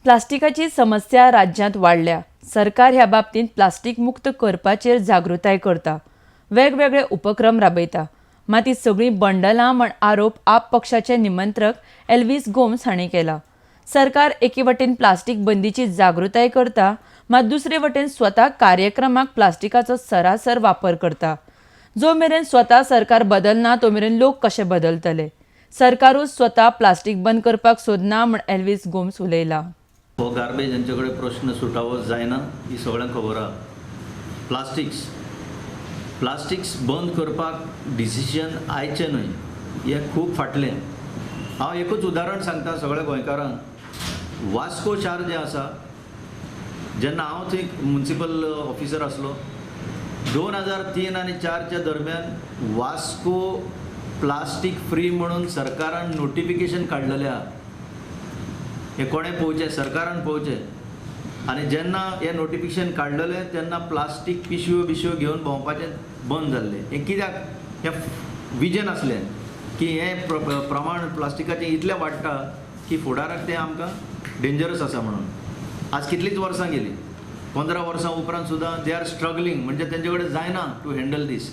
प्लास्टिकाची समस्या राज्यात वाढल्या. सरकार ह्या बाबतीत प्लास्टिक मुक्त करपाचेर जागृताय करता, वेगवेगळे उपक्रम राबयता. मात ही सगळी बंडलां म्हण आरोप आप पक्षाचे निमंत्रक एल्विस गोम्स हांणी केला. सरकार एके वटेन प्लास्टिक बंदीची जागृताय करता, मात दुसरे वटेन स्वता कार्यक्रमाक प्लास्टिकाचो सरासर वापर करता. जो मेरेन स्वता सरकार बदलना तो मेरेन लोक कशे बदलतले? सरकारूच स्वता प्लास्टिक बंद करपाक सोदना म्हण एल्विस गोम्स उलयला. हो गार्बेज यांच्याकडे प्रश्न सुटावो जायना ही सगळ्यांक खबर आहा. प्लास्टिक्स बंद करपाक डिसिजन आयचें न्हय, हें खूब फाटलें. हांव एकूच उदाहरण सांगता सगळ्या गोंयकारांक. वास्को शार जें आसा, जेन्ना हांव थंय म्युनिसिपल ऑफिसर आसलो, 2003 आनी 2004च्या दरम्यान वास्को प्लास्टीक फ्री म्हणून सरकारान नोटिफिकेशन काडलेलें आहा. हे कोणें पळोवचें, सरकारान पळोवचें. आनी जेन्ना हें नोटिफिकेशन काडलेलें तेन्ना प्लास्टीक पिशव्यो घेवन भोंवपाचें बंद जाल्लें. हें कित्याक? हें विजन आसलें की हें प्रमाण प्लास्टिकाचें इतलें वाडटा की फुडाराक तें आमकां डेंजरस आसा म्हणून. आज कितलींच वर्सां गेलीं, 15 वर्सां उपरांत सुद्दां दे आर स्ट्रगलिंग, म्हणजे तेंचे कडेन जायना टू हँडल दीस.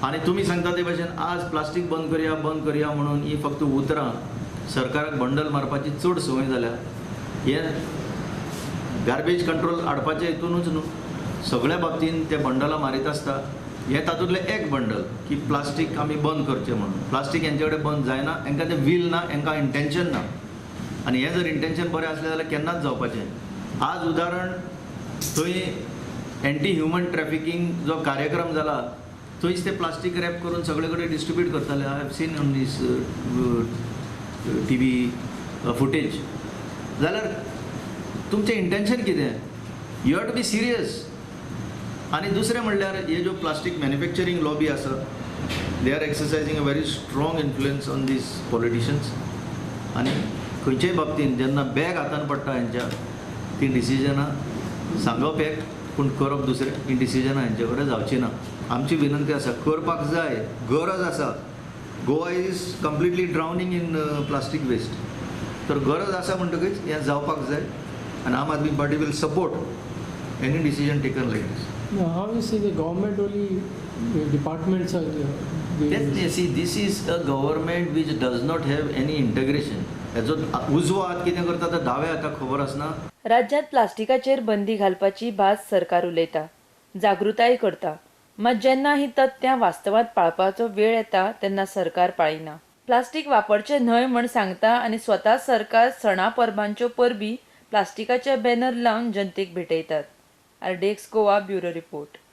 आनी तुमी सांगता ते भशेन आज प्लास्टीक बंद करया म्हणून ही फक्त उतरां. सरकाराक बंडल मारपाची चड संवय जाल्या. हें गार्बेज कंट्रोल हाडपाचें हितूनूच न्हू, सगळ्या बाबतीन ते बंडलां मारीत आसता. हें तातूंतलें एक बंडल की प्लास्टीक आमी बंद करचें म्हणून. प्लास्टीक हेंचे कडेन बंद जायना, हांकां तें वील ना, हांकां इंटेन्शन ना. आनी हें जर इंटेन्शन बरें आसलें जाल्यार केन्नाच जावपाचें. आज उदाहरण थंय एंटी ह्युमन ट्रॅफिकींग जो कार्यक्रम जाला, थंयच ते प्लास्टीक रॅप करून सगळे कडेन डिस्ट्रिब्यूट करताले. I have seen on this TV footage. जाल्यार तुमचें इंटेन्शन कितें? You have to be serious. आनी दुसरें म्हणल्यार हे जो प्लास्टीक मॅन्युफॅक्चरींग लॉबी आसा, they are exercising a very strong influence on this politicians. आनी खंयच्याय बाबतीन जेन्ना बॅग हातान पडटा हेंच्या, ती डिसिजनां सांगप एक, पूण करप दुसरें. ही डिसिजनां हेंचे कडेन जावची ना. आमची विनंती आसा, करपाक जाय, गरज आसा. Goa is completely drowning in plastic waste. तर गरज आसा म्हणटकच हें जावपाक जाय. आनी Aam Aadmi party will support any decision taken like this. How you see the government only departments are See, this is a government which does not have any integration. हेजो उजवो हात कितें करता तो दावे हाताक खबर आसना. राज्यात प्लास्टिकाचेर बंदी घालपाची भास सरकार उलयता, जागृताय करता. मात जेन्ना ही तथ्यां वास्तवांत पाळपाचो वेळ येता तेन्ना सरकार पाळिना. प्लास्टीक वापरचें न्हय म्हण सांगता आनी स्वता सरकार सणा परबांच्यो परबीं प्लास्टिकाचे बॅनर लावन जनतेक भेटयतात. आरडेक्स गोवा ब्युरो रिपोर्ट.